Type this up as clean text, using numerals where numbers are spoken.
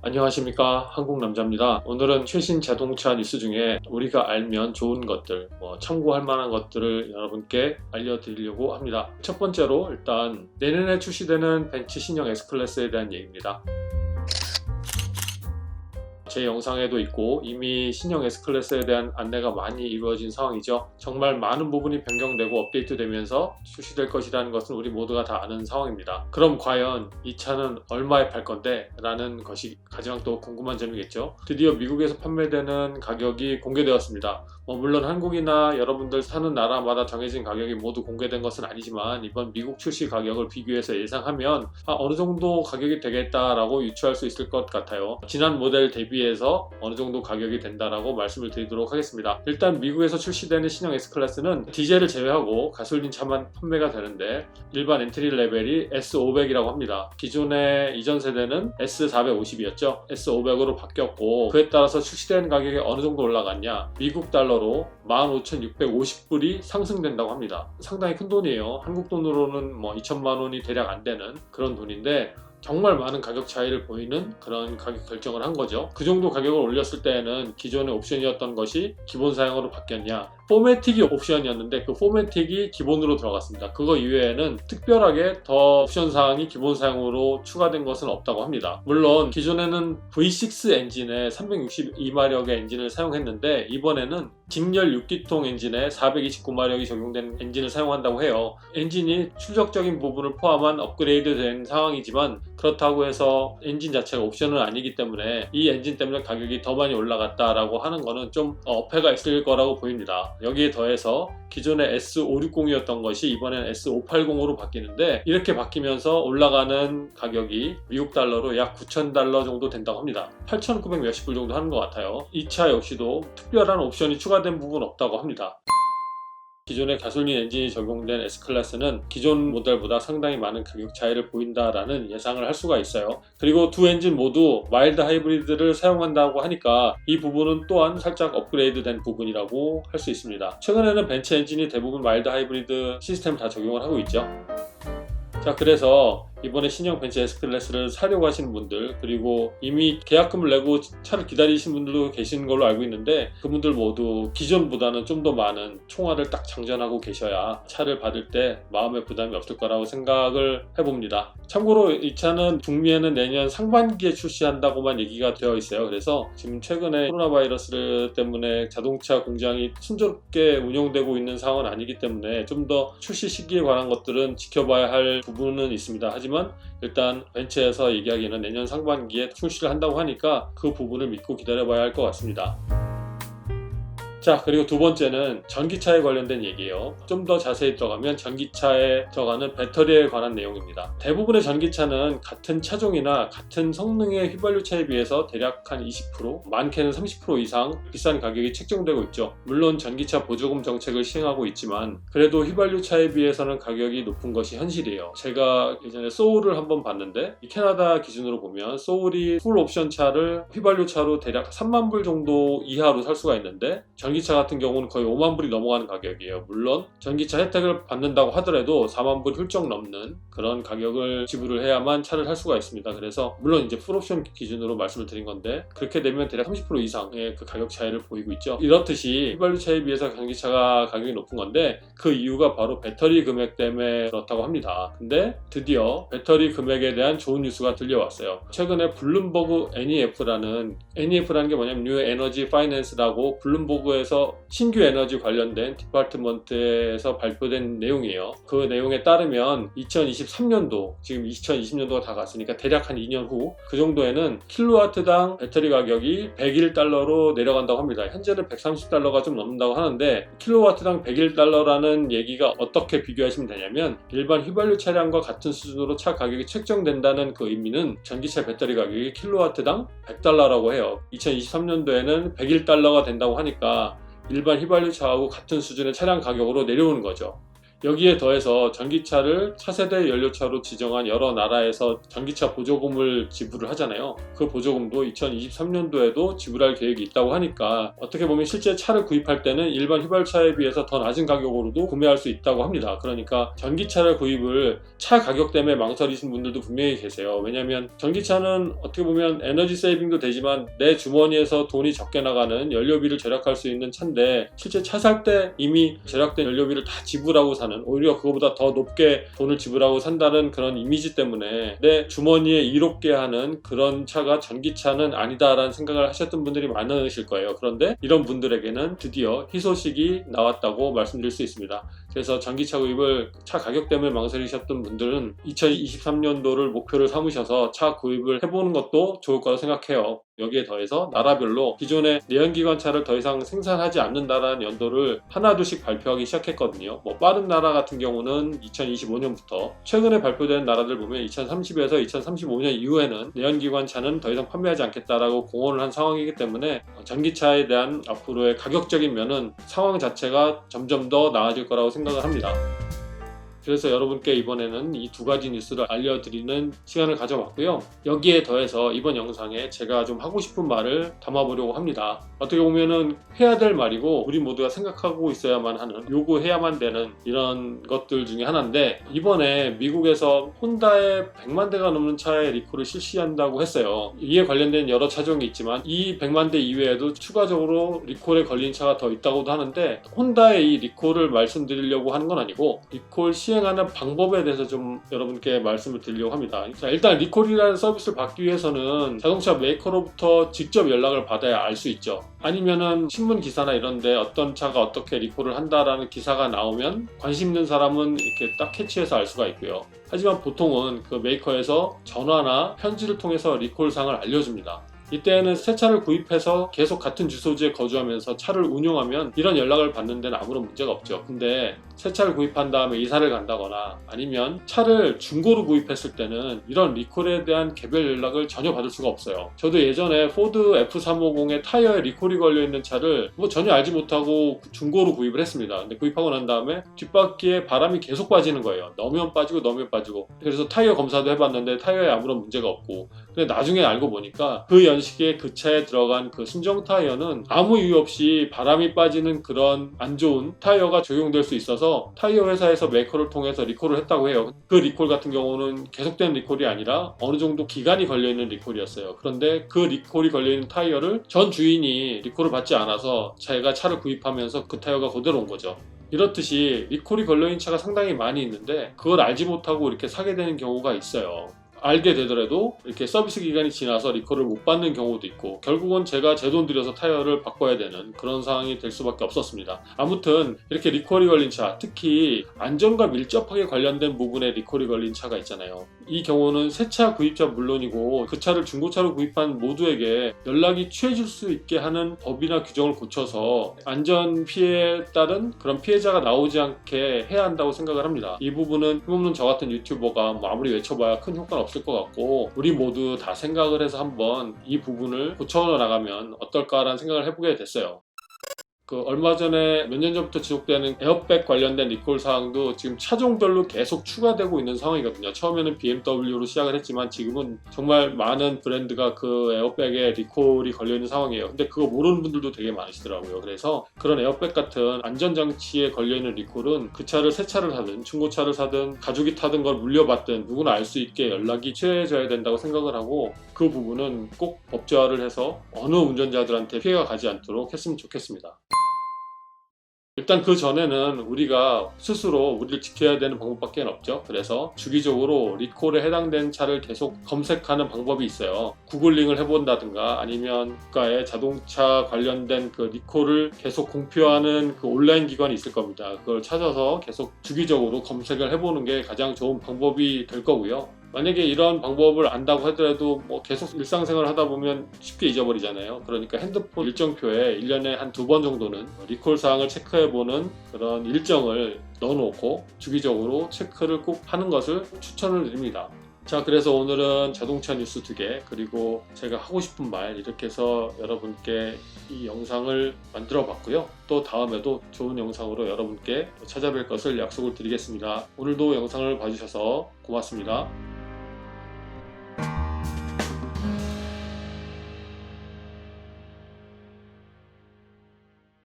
안녕하십니까, 한국남자입니다. 오늘은 최신 자동차 뉴스 중에 우리가 알면 좋은 것들, 참고할 만한 것들을 여러분께 알려드리려고 합니다. 첫 번째로 일단 내년에 출시되는 벤츠 신형 S클래스에 대한 얘기입니다. 제 영상에도 있고 이미 신형 S클래스에 대한 안내가 많이 이루어진 상황이죠. 정말 많은 부분이 변경되고 업데이트되면서 출시될 것이라는 것은 우리 모두가 다 아는 상황입니다. 그럼 과연 이 차는 얼마에 팔 건데? 라는 것이 가장 또 궁금한 점이겠죠. 드디어 미국에서 판매되는 가격이 공개되었습니다. 물론 한국이나 여러분들 사는 나라마다 정해진 가격이 모두 공개된 것은 아니지만 이번 미국 출시 가격을 비교해서 예상하면 어느 정도 가격이 되겠다라고 유추할 수 있을 것 같아요. 지난 모델 대비해서 어느 정도 가격이 된다라고 말씀을 드리도록 하겠습니다. 일단 미국에서 출시되는 신형 S클래스는 디젤을 제외하고 가솔린 차만 판매가 되는데 일반 엔트리 레벨이 S500이라고 합니다. 기존의 이전 세대는 S450이었죠. S500으로 바뀌었고 그에 따라서 출시된 가격이 어느 정도 올라갔냐? 미국 달러로 15,650불이 상승된다고 합니다. 상당히 큰 돈이에요. 한국 돈으로는 2천만 원이 대략 안 되는 그런 돈인데 정말 많은 가격 차이를 보이는 그런 가격 결정을 한 거죠. 그 정도 가격을 올렸을 때에는 기존의 옵션이었던 것이 기본 사양으로 바뀌었냐? 포매틱이 옵션이었는데 그 포매틱이 기본으로 들어갔습니다. 그거 이외에는 특별하게 더 옵션 사항이 기본 사양으로 추가된 것은 없다고 합니다. 물론 기존에는 V6 엔진에 362마력의 엔진을 사용했는데 이번에는 직렬 6기통 엔진에 429마력이 적용된 엔진을 사용한다고 해요. 엔진이 추적적인 부분을 포함한 업그레이드 된 상황이지만 그렇다고 해서 엔진 자체가 옵션은 아니기 때문에 이 엔진 때문에 가격이 더 많이 올라갔다라고 하는 거는 좀 어폐가 있을 거라고 보입니다. 여기에 더해서 기존의 S560이었던 것이 이번엔 S580으로 바뀌는데 이렇게 바뀌면서 올라가는 가격이 미국 달러로 약 9,000달러 정도 된다고 합니다. 8,900 몇십 불 정도 하는 것 같아요. 이 차 역시도 특별한 옵션이 추가된 부분 없다고 합니다. 기존의 가솔린 엔진이 적용된 S클래스는 기존 모델보다 상당히 많은 가격 차이를 보인다라는 예상을 할 수가 있어요. 그리고 두 엔진 모두 마일드 하이브리드를 사용한다고 하니까 이 부분은 또한 살짝 업그레이드 된 부분이라고 할 수 있습니다. 최근에는 벤츠 엔진이 대부분 마일드 하이브리드 시스템을 다 적용을 하고 있죠. 자, 그래서 이번에 신형 벤츠 S클래스를 사려고 하시는 분들 그리고 이미 계약금을 내고 차를 기다리시는 분들도 계신 걸로 알고 있는데 그분들 모두 기존보다는 좀 더 많은 총알을 딱 장전하고 계셔야 차를 받을 때 마음의 부담이 없을 거라고 생각을 해봅니다. 참고로 이 차는 북미에는 내년 상반기에 출시한다고만 얘기가 되어 있어요. 그래서 지금 최근에 코로나 바이러스 때문에 자동차 공장이 순조롭게 운영되고 있는 상황은 아니기 때문에 좀 더 출시 시기에 관한 것들은 지켜봐야 할 부분은 있습니다. 하지만 일단 벤츠에서 얘기하기에는 내년 상반기에 출시를 한다고 하니까 그 부분을 믿고 기다려봐야 할 것 같습니다. 자, 그리고 두 번째는 전기차에 관련된 얘기예요. 좀 더 자세히 들어가면 전기차에 들어가는 배터리에 관한 내용입니다. 대부분의 전기차는 같은 차종이나 같은 성능의 휘발유차에 비해서 대략 한 20%, 많게는 30% 이상 비싼 가격이 책정되고 있죠. 물론 전기차 보조금 정책을 시행하고 있지만 그래도 휘발유차에 비해서는 가격이 높은 것이 현실이에요. 제가 예전에 소울을 한번 봤는데 이 캐나다 기준으로 보면 소울이 풀 옵션 차를 휘발유차로 대략 3만 불 정도 이하로 살 수가 있는데 전기차 같은 경우는 거의 5만 불이 넘어가는 가격이에요. 물론 전기차 혜택을 받는다고 하더라도 4만 불 훌쩍 넘는 그런 가격을 지불을 해야만 차를 살 수가 있습니다. 그래서 물론 이제 풀옵션 기준으로 말씀을 드린 건데 그렇게 되면 대략 30% 이상의 그 가격 차이를 보이고 있죠. 이렇듯이 휘발유차에 비해서 전기차가 가격이 높은 건데 그 이유가 바로 배터리 금액 때문에 그렇다고 합니다. 근데 드디어 배터리 금액에 대한 좋은 뉴스가 들려왔어요. 최근에 블룸버그 NEF라는 게 뭐냐면 뉴 에너지 파이낸스라고 블룸버그에서 신규 에너지 관련된 디파트먼트에서 발표된 내용이에요. 그 내용에 따르면 2023년도, 지금 2020년도가 다 갔으니까 대략 한 2년 후 그 정도에는 킬로와트당 배터리 가격이 101달러로 내려간다고 합니다. 현재는 130달러가 좀 넘는다고 하는데 킬로와트당 101달러라는 얘기가 어떻게 비교하시면 되냐면 일반 휘발유 차량과 같은 수준으로 차 가격이 책정된다는 그 의미는 전기차 배터리 가격이 킬로와트당 100달러라고 해요. 2023년도에는 101달러가 된다고 하니까 일반 휘발유차하고 같은 수준의 차량 가격으로 내려오는 거죠. 여기에 더해서 전기차를 차세대 연료차로 지정한 여러 나라에서 전기차 보조금을 지불을 하잖아요. 그 보조금도 2023년도에도 지불할 계획이 있다고 하니까 어떻게 보면 실제 차를 구입할 때는 일반 휘발차에 비해서 더 낮은 가격으로도 구매할 수 있다고 합니다. 그러니까 전기차를 구입을 차 가격 때문에 망설이신 분들도 분명히 계세요. 왜냐하면 전기차는 어떻게 보면 에너지 세이빙도 되지만 내 주머니에서 돈이 적게 나가는 연료비를 절약할 수 있는 차인데, 실제 차 살 때 이미 절약된 연료비를 다 지불하고 사는, 오히려 그거보다 더 높게 돈을 지불하고 산다는 그런 이미지 때문에 내 주머니에 이롭게 하는 그런 차가 전기차는 아니다라는 생각을 하셨던 분들이 많으실 거예요. 그런데 이런 분들에게는 드디어 희소식이 나왔다고 말씀드릴 수 있습니다. 그래서 전기차 구입을 차 가격 때문에 망설이셨던 분들은 2023년도를 목표를 삼으셔서 차 구입을 해보는 것도 좋을 거라고 생각해요. 여기에 더해서 나라별로 기존의 내연기관차를 더 이상 생산하지 않는다라는 연도를 하나둘씩 발표하기 시작했거든요. 빠른 나라 같은 경우는 2025년부터, 최근에 발표된 나라들 보면 2030에서 2035년 이후에는 내연기관차는 더 이상 판매하지 않겠다라고 공언을 한 상황이기 때문에 전기차에 대한 앞으로의 가격적인 면은 상황 자체가 점점 더 나아질 거라고 생각을 합니다. 그래서 여러분께 이번에는 이 두 가지 뉴스를 알려드리는 시간을 가져봤고요. 여기에 더해서 이번 영상에 제가 좀 하고 싶은 말을 담아보려고 합니다. 어떻게 보면은 해야 될 말이고 우리 모두가 생각하고 있어야만 하는, 요구해야만 되는 이런 것들 중에 하나인데, 이번에 미국에서 혼다의 100만 대가 넘는 차의 리콜을 실시한다고 했어요. 이에 관련된 여러 차종이 있지만 이 100만 대 이외에도 추가적으로 리콜에 걸린 차가 더 있다고도 하는데, 혼다의 이 리콜을 말씀드리려고 하는 건 아니고 리콜 시행하는 방법에 대해서 좀 여러분께 말씀을 드리려고 합니다. 자, 일단 리콜이라는 서비스를 받기 위해서는 자동차 메이커로부터 직접 연락을 받아야 알 수 있죠. 아니면은 신문 기사나 이런데 어떤 차가 어떻게 리콜을 한다라는 기사가 나오면 관심 있는 사람은 이렇게 딱 캐치해서 알 수가 있고요. 하지만 보통은 그 메이커에서 전화나 편지를 통해서 리콜 사항을 알려줍니다. 이때는 새 차를 구입해서 계속 같은 주소지에 거주하면서 차를 운용하면 이런 연락을 받는 데는 아무런 문제가 없죠. 근데 새 차를 구입한 다음에 이사를 간다거나 아니면 차를 중고로 구입했을 때는 이런 리콜에 대한 개별 연락을 전혀 받을 수가 없어요. 저도 예전에 포드 F350의 타이어에 리콜이 걸려있는 차를 전혀 알지 못하고 중고로 구입을 했습니다. 근데 구입하고 난 다음에 뒷바퀴에 바람이 계속 빠지는 거예요. 넣으면 빠지고. 그래서 타이어 검사도 해봤는데 타이어에 아무런 문제가 없고, 근데 나중에 알고 보니까 그 연식에 그 차에 들어간 그 순정 타이어는 아무 이유 없이 바람이 빠지는 그런 안 좋은 타이어가 적용될 수 있어서 타이어 회사에서 메이커를 통해서 리콜을 했다고 해요. 그 리콜 같은 경우는 계속된 리콜이 아니라 어느 정도 기간이 걸려있는 리콜이었어요. 그런데 그 리콜이 걸려있는 타이어를 전 주인이 리콜을 받지 않아서 제가 차를 구입하면서 그 타이어가 그대로 온 거죠. 이렇듯이 리콜이 걸려있는 차가 상당히 많이 있는데 그걸 알지 못하고 이렇게 사게 되는 경우가 있어요. 알게 되더라도 이렇게 서비스 기간이 지나서 리콜을 못 받는 경우도 있고, 결국은 제가 제 돈 들여서 타이어를 바꿔야 되는 그런 상황이 될 수밖에 없었습니다. 아무튼 이렇게 리콜이 걸린 차, 특히 안전과 밀접하게 관련된 부분에 리콜이 걸린 차가 있잖아요. 이 경우는 새 차 구입자 물론이고 그 차를 중고차로 구입한 모두에게 연락이 취해질 수 있게 하는 법이나 규정을 고쳐서 안전 피해에 따른 그런 피해자가 나오지 않게 해야 한다고 생각을 합니다. 이 부분은 힘없는 저 같은 유튜버가 아무리 외쳐봐야 큰 효과는 없을 것 같고, 우리 모두 다 생각을 해서 한번 이 부분을 고쳐나가면 어떨까라는 생각을 해보게 됐어요. 얼마 전에 몇 년 전부터 지속되는 에어백 관련된 리콜 사항도 지금 차종별로 계속 추가되고 있는 상황이거든요. 처음에는 BMW로 시작을 했지만 지금은 정말 많은 브랜드가 그 에어백에 리콜이 걸려있는 상황이에요. 근데 그거 모르는 분들도 되게 많으시더라고요. 그래서 그런 에어백 같은 안전장치에 걸려있는 리콜은 그 차를 새 차를 사든 중고차를 사든 가족이 타든 걸 물려받든 누구나 알 수 있게 연락이 취해져야 된다고 생각을 하고, 그 부분은 꼭 법제화를 해서 어느 운전자들한테 피해가 가지 않도록 했으면 좋겠습니다. 일단 그 전에는 우리가 스스로 우리를 지켜야 되는 방법밖에 없죠. 그래서 주기적으로 리콜에 해당된 차를 계속 검색하는 방법이 있어요. 구글링을 해본다든가 아니면 국가의 자동차 관련된 그 리콜을 계속 공표하는 그 온라인 기관이 있을 겁니다. 그걸 찾아서 계속 주기적으로 검색을 해보는 게 가장 좋은 방법이 될 거고요. 만약에 이런 방법을 안다고 하더라도 계속 일상생활을 하다 보면 쉽게 잊어버리잖아요. 그러니까 핸드폰 일정표에 1년에 한 2번 정도는 리콜 사항을 체크해보는 그런 일정을 넣어놓고 주기적으로 체크를 꼭 하는 것을 추천을 드립니다. 자, 그래서 오늘은 자동차 뉴스 2개 그리고 제가 하고 싶은 말 이렇게 해서 여러분께 이 영상을 만들어 봤고요. 또 다음에도 좋은 영상으로 여러분께 찾아뵐 것을 약속을 드리겠습니다. 오늘도 영상을 봐주셔서 고맙습니다.